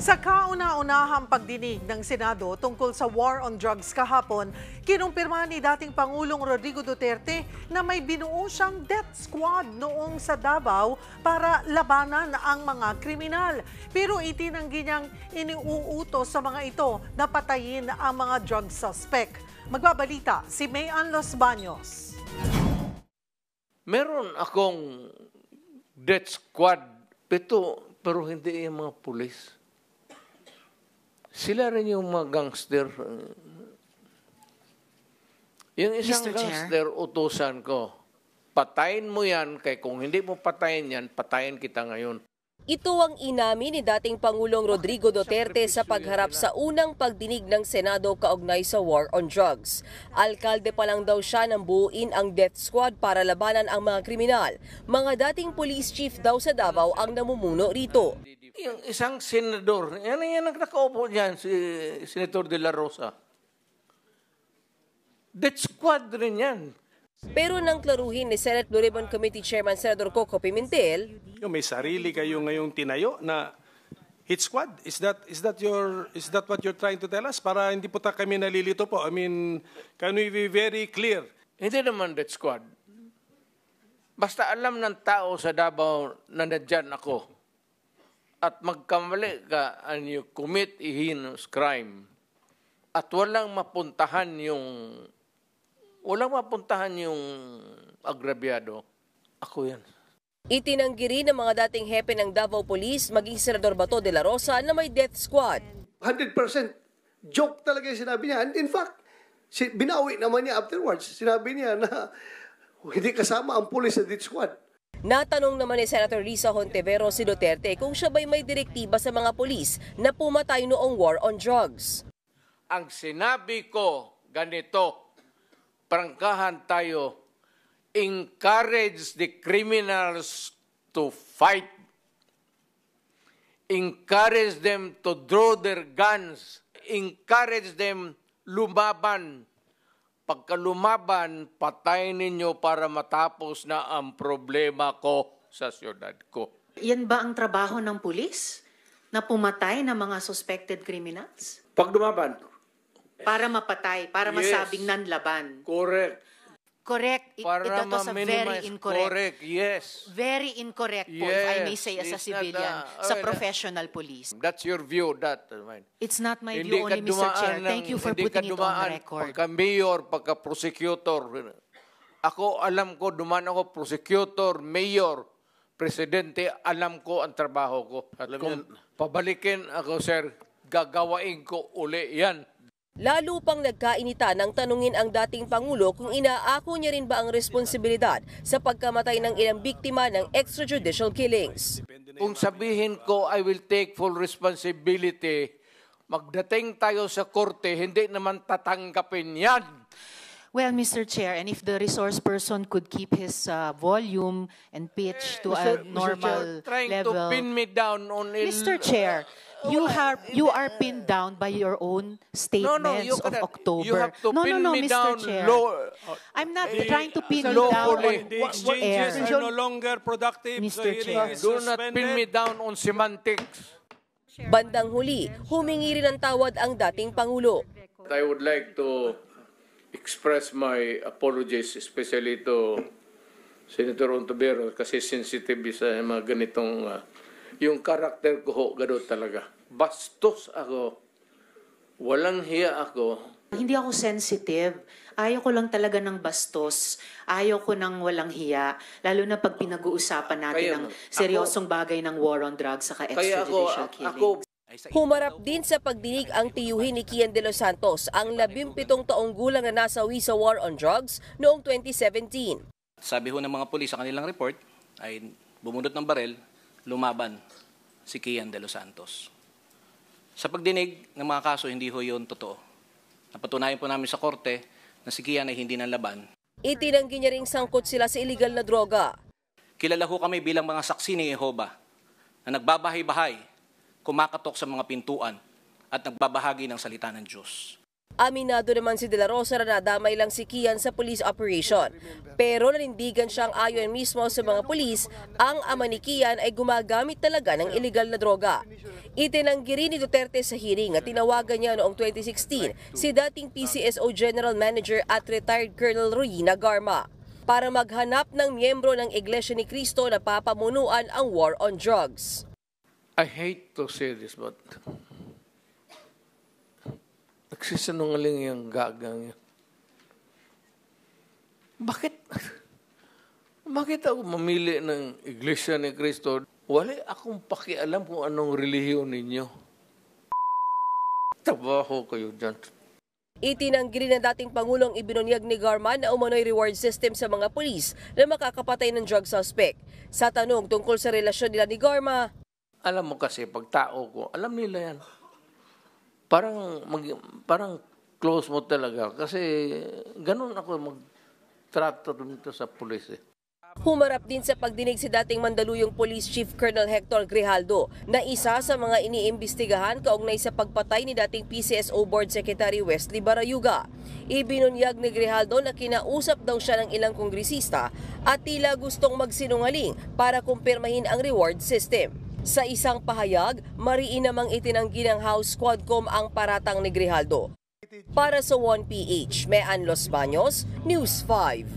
Sa kauna-unahang pagdinig ng Senado tungkol sa war on drugs kahapon, kinumpirma ni dating Pangulong Rodrigo Duterte na may binuo siyang death squad noong sa Davao para labanan ang mga kriminal. Pero itinanggi niyang iniuutos sa mga ito na patayin ang mga drug suspect. Magbabalita si Mayan Los Baños. Meron akong death squad pero hindi yung mga pulis. Sila rin yung mga gangster. Yung isang gangster, utusan ko, patayin mo yan, kaya kung hindi mo patayin yan, patayin kita ngayon. Ito ang inamin ni dating Pangulong Rodrigo Duterte sa pagharap sa unang pagdinig ng Senado kaugnay sa war on drugs. Alkalde pa lang daw siya nang buuin ang death squad para labanan ang mga kriminal. Mga dating police chief daw sa Davao ang namumuno rito. Yung isang senador, yan ang nakaupo niyan, si Senator De La Rosa. Death squad rin yan. Pero nang klaruhin ni Senate Blue Ribbon Committee Chairman Senador Coco Pimentel, may sarili kayo ngayong tinayo na hit squad. Is that what you're trying to tell us? Para hindi po kami nalilito po. I mean, can we be very clear? Hindi naman death squad. Basta alam ng tao sa Davao na nandyan ako. At magkamali ka and you commit a heinous crime at walang mapuntahan yung agrabyado, ako yan. Itinanggi rin ng mga dating hepe ng Davao Police maging Senador Bato de la Rosa na may death squad. 100% joke talaga yung sinabi niya. And in fact, binawi naman niya afterwards. Sinabi niya na hindi kasama ang pulis sa death squad. Natanong naman ni Senator Risa Hontiveros si Duterte kung siya ba'y may direktiba sa mga pulis na pumatay noong war on drugs. Ang sinabi ko, ganito, prangkahan tayo, encourage the criminals to fight. Encourage them to draw their guns. Encourage them lumaban. Pagka lumaban, patayin ninyo para matapos na ang problema ko sa siyudad ko. Yan ba ang trabaho ng pulis? Na pumatay ng mga suspected criminals? Pag lumaban. Para mapatay, para masabing nanlaban. Correct. Correct. Para Ito sa very incorrect. Correct, yes. Very incorrect po, if I may say as a civilian, sa professional police. That's your view, It's not my view only, Mr. Chair. Thank you for putting it on record. Pagka-mayor, pagka-prosecutor. Ako, alam ko, dumaan ako, prosecutor, mayor, presidente, alam ko ang trabaho ko. Kung pabalikin ako, sir, gagawain ko uli yan. Lalo pang nagkainita nang tanungin ang dating Pangulo kung inaako niya rin ba ang responsibilidad sa pagkamatay ng ilang biktima ng extrajudicial killings. Kung sabihin ko, I will take full responsibility, magdating tayo sa korte, hindi naman tatanggapin yan. Well, Mr. Chair, and if the resource person could keep his volume and pitch to a normal Mr. Chair, trying level. to pin me down on Mr. Chair, you are pinned down by your own statements of October. You have to pin me Mr. down. Chair. I'm not trying to pin you down on The exchanges are no longer productive. Mr. Chair. Do not pin me down on semantics. Bandang huli, humingi rin ng tawad ang dating Pangulo. I would like to express my apologies, especially to Senator Hontiveros, kasi sensitive sa mga ganitong, yung karakter ko ho, gano'n talaga. Bastos ako, walang hiya ako. Hindi ako sensitive. Ayaw ko lang talaga ng bastos. Ayaw ko ng walang hiya. Lalo na pag pinag-uusapan natin ang seryosong bagay ng war on drugs sa extrajudicial killings. Humarap din sa pagdinig ang tiyuhin ni Kian de los Santos, ang 17 taong gulang na nasawi sa war on drugs noong 2017. Sabi ho ng mga pulis sa kanilang report ay bumunot ng barel, lumaban si Kian de los Santos. Sa pagdinig ng mga kaso, hindi ho yun totoo. Napatunayan po namin sa korte na si Kian ay hindi nanlaban. Itinanggi niya ring sangkot sila sa illegal na droga. Kilala ho kami bilang mga saksi ni Jehovah na nagbabahay-bahay, kumakatok sa mga pintuan at nagbabahagi ng salita ng Diyos. Aminado naman si De La Rosa na nadamay lang si Kian sa police operation. Pero nanindigan siyang ayon mismo sa mga pulis, ang ama ni Kian ay gumagamit talaga ng illegal na droga. Itinanggi rin ni Duterte sa hearing at tinawagan niya noong 2016 si dating PCSO General Manager at retired Colonel Royina Garma para maghanap ng miyembro ng Iglesia ni Cristo na papamunuan ang war on drugs. I hate to say this, but nagsisinungaling yung gagang yun. Bakit ako mamili ng Iglesia ni Cristo? Wala akong pakialam kung anong relihiyon ninyo. Trabaho kayo dyan. Itinanggi rin ng dating Pangulong ibinunyag ni Garma na umano'y reward system sa mga pulis na makakapatay ng drug suspect. Sa tanong tungkol sa relasyon nila ni Garma, alam mo kasi, pag tao ko, alam nila yan. Parang close mo talaga. Kasi ganun ako mag-trato dito sa pulis eh. Humarap din sa pagdinig si dating Mandaluyong Police Chief Colonel Hector Grijaldo na isa sa mga iniimbestigahan kaugnay sa pagpatay ni dating PCSO Board Secretary Wesley Barayuga. Ibinunyag ni Grijaldo na kinausap daw siya ng ilang kongresista at tila gustong magsinungaling para kumpirmahin ang reward system. Sa isang pahayag, mariin namang itinanggi ng House Quadcom ang paratang ni Grijaldo. Para sa 1PH, Mean Los Baños, News 5.